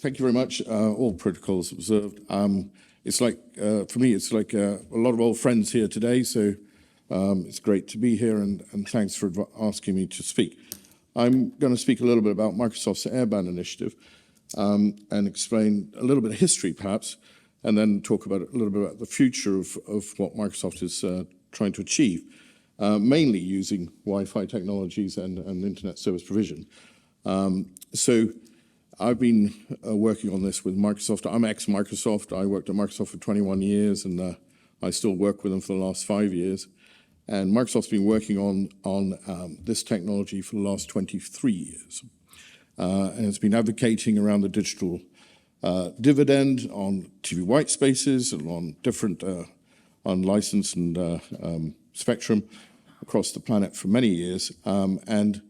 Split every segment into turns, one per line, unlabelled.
Thank you very much. All protocols observed. It's like, for me, it's like a lot of old friends here today, so it's great to be here, and thanks for asking me to speak. I'm going to speak a little bit about Microsoft's Airband initiative and explain a little bit of history, perhaps, and then talk about a little bit about the future of what Microsoft is trying to achieve, mainly using Wi-Fi technologies and internet service provision. So I've been working on this with Microsoft. I'm ex-Microsoft. I worked at Microsoft for 21 years, and I still work with them for the last 5 years. And Microsoft's been working on this technology for the last 23 years. And it's been advocating around the digital dividend on TV white spaces and on different unlicensed and spectrum across the planet for many years. And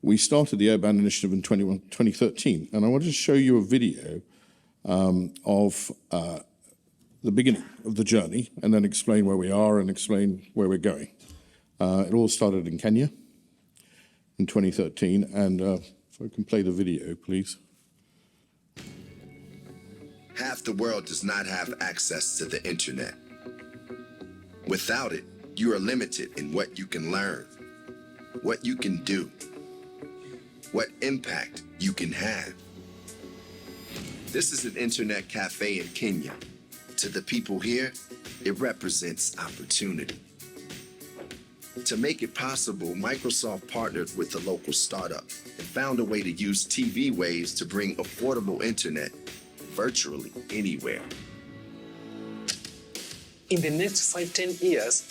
we started the Airband initiative in 2013. And I wanted to show you a video of the beginning of the journey, and then explain where we are and explain where we're going. It all started in Kenya in 2013, and if I can play the video, please.
Half the world does not have access to the internet. Without it, you are limited in what you can learn, what you can do, what impact you can have. This is an internet cafe in Kenya. To the people here, it represents opportunity. To make it possible, Microsoft partnered with the local startup and found a way to use TV waves to bring affordable internet virtually anywhere.
In the next 5-10 years,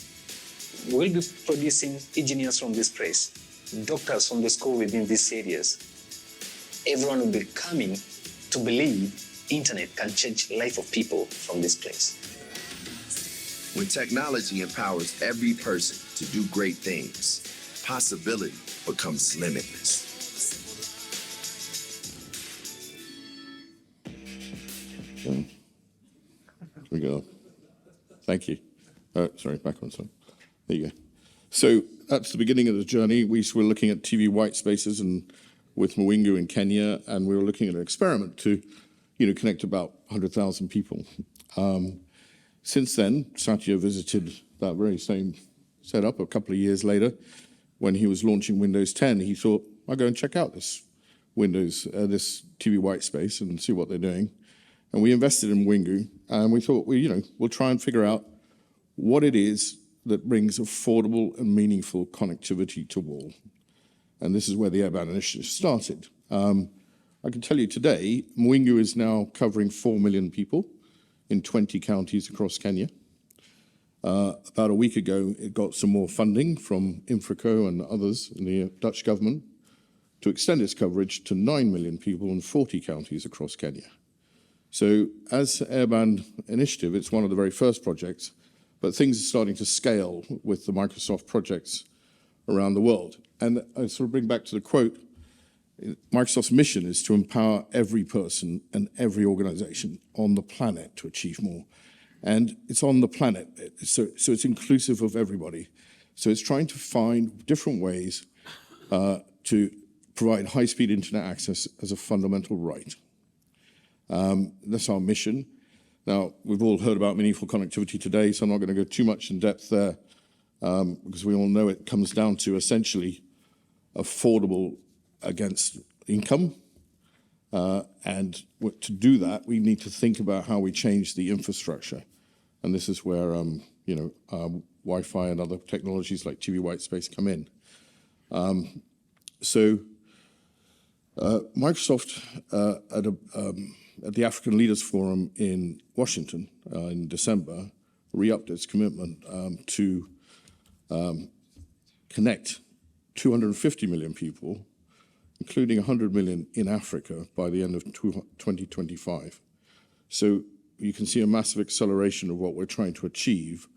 we'll be producing engineers from this place, doctors from the school within these areas. Everyone will be coming to believe internet can change the life of people from this place.
When technology empowers every person to do great things, possibility becomes limitless.
Here we go. Thank you. Sorry, back on some. There you go. So that's the beginning of the journey. We were looking at TV white spaces and with Mwingu in Kenya, and we were looking at an experiment to connect about 100,000 people. Since then, Satya visited that very same setup a couple of years later. When he was launching Windows 10, he thought, I'll go and check out this this TV white space and see what they're doing. And we invested in Mwingu, and we thought, we'll try and figure out what it is that brings affordable and meaningful connectivity to all. And this is where the Airband initiative started. I can tell you today, Mwingu is now covering 4 million people in 20 counties across Kenya. About a week ago, it got some more funding from Infraco and others in the Dutch government to extend its coverage to 9 million people in 40 counties across Kenya. So as Airband initiative, it's one of the very first projects, but things are starting to scale with the Microsoft projects around the world. And I sort of bring back to the quote, Microsoft's mission is to empower every person and every organization on the planet to achieve more. And it's on the planet, so it's inclusive of everybody. So it's trying to find different ways to provide high-speed internet access as a fundamental right. That's our mission. Now, we've all heard about meaningful connectivity today, so I'm not going to go too much in depth there, because we all know it comes down to essentially affordable against income. And to do that, we need to think about how we change the infrastructure. And this is where, Wi-Fi and other technologies like TV white space come in. Microsoft at the African Leaders Forum in Washington in December re-upped its commitment to connect 250 million people, including 100 million in Africa by the end of 2025. So you can see a massive acceleration of what we're trying to achieve.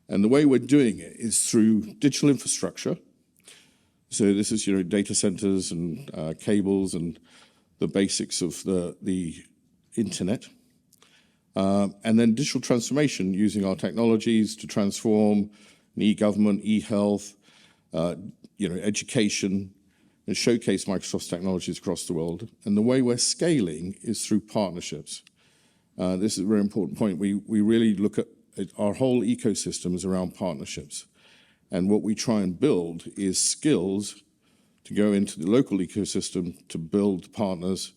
And the way we're doing it is through digital infrastructure. So this is, data centers and cables and the basics of the internet. And then digital transformation using our technologies to transform e-government, e-health, education, and showcase Microsoft's technologies across the world. And the way we're scaling is through partnerships. This is a very important point. We really look at our whole ecosystem is around partnerships. And what we try and build is skills to go into the local ecosystem to build partners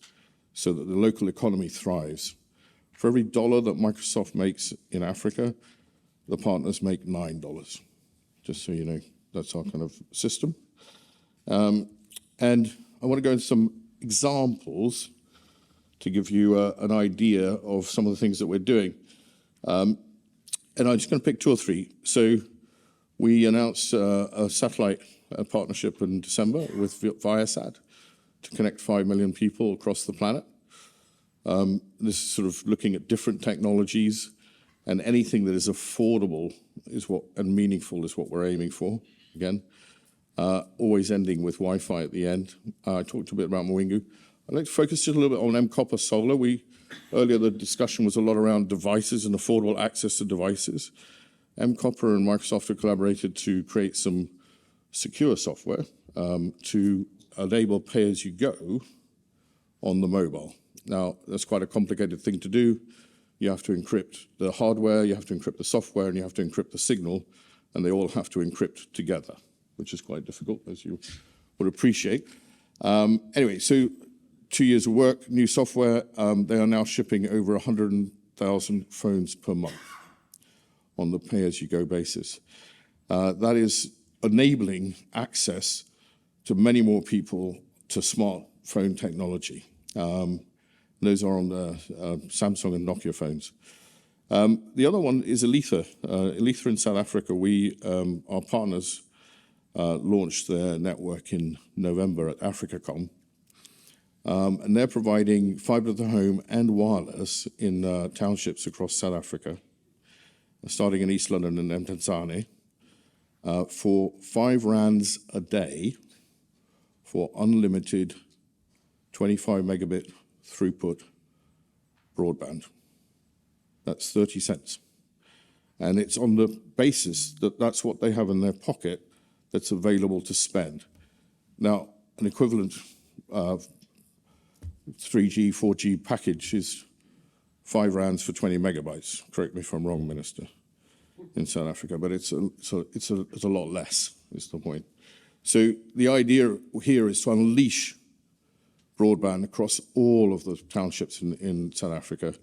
so that the local economy thrives. For every $1 that Microsoft makes in Africa, the partners make $9, just so you know. That's our kind of system. And I want to go into some examples to give you an idea of some of the things that we're doing. And I'm just going to pick 2 or 3. So we announced a satellite partnership in December with Viasat to connect 5 million people across the planet. This is sort of looking at different technologies, and anything that is affordable and meaningful is what we're aiming for. Again, always ending with Wi-Fi at the end. I talked a bit about Mwingu. I'd like to focus just a little bit on M-Copper Solar. Earlier the discussion was a lot around devices and affordable access to devices. M-Copper and Microsoft have collaborated to create some secure software to enable pay-as-you-go on the mobile. Now, that's quite a complicated thing to do. You have to encrypt the hardware, you have to encrypt the software, and you have to encrypt the signal, and they all have to encrypt together, which is quite difficult, as you would appreciate. Anyway, so 2 years of work, new software. They are now shipping over 100,000 phones per month on the pay-as-you-go basis. That is enabling access to many more people to smartphone technology. Those are on the Samsung and Nokia phones. The other one is Elitha. Elitha in South Africa, our partners launched their network in November at AfricaCom. And they're providing fiber to the home and wireless in townships across South Africa, starting in East London and Mthanzane, for 5 rands a day for unlimited 25 megabit throughput broadband. That's 30 cents. And it's on the basis that that's what they have in their pocket that's available to spend. Now, an equivalent 3G, 4G package is 5 rands for 20 megabytes. Correct me if I'm wrong, Minister, in South Africa, but it's a lot less, is the point. So the idea here is to unleash broadband across all of the townships in South Africa,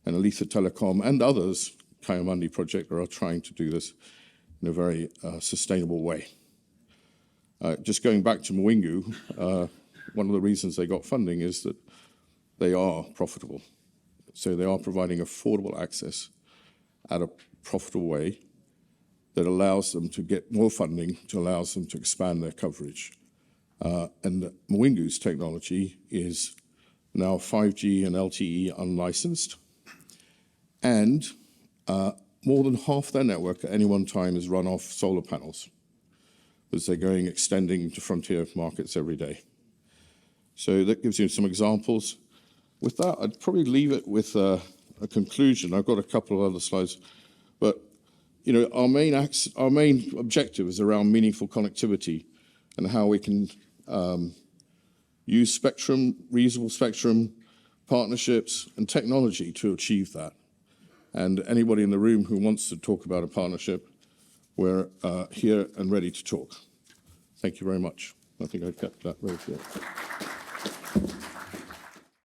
and Elitha Telecom and others, Kayamandi Project, are trying to do this in a very sustainable way. Just going back to Mwingu, one of the reasons they got funding is that they are profitable. So they are providing affordable access at a profitable way that allows them to get more funding, to allows them to expand their coverage. And Mwingu's technology is now 5G and LTE unlicensed, and more than half their network at any one time is run off solar panels, as they're extending to frontier markets every day. So that gives you some examples. With that, I'd probably leave it with a conclusion. I've got a couple of other slides, but our main objective is around meaningful connectivity and how we can use spectrum, reusable spectrum, partnerships, and technology to achieve that. And anybody in the room who wants to talk about a partnership, we're here and ready to talk. Thank you very much. I think I've kept that very clear.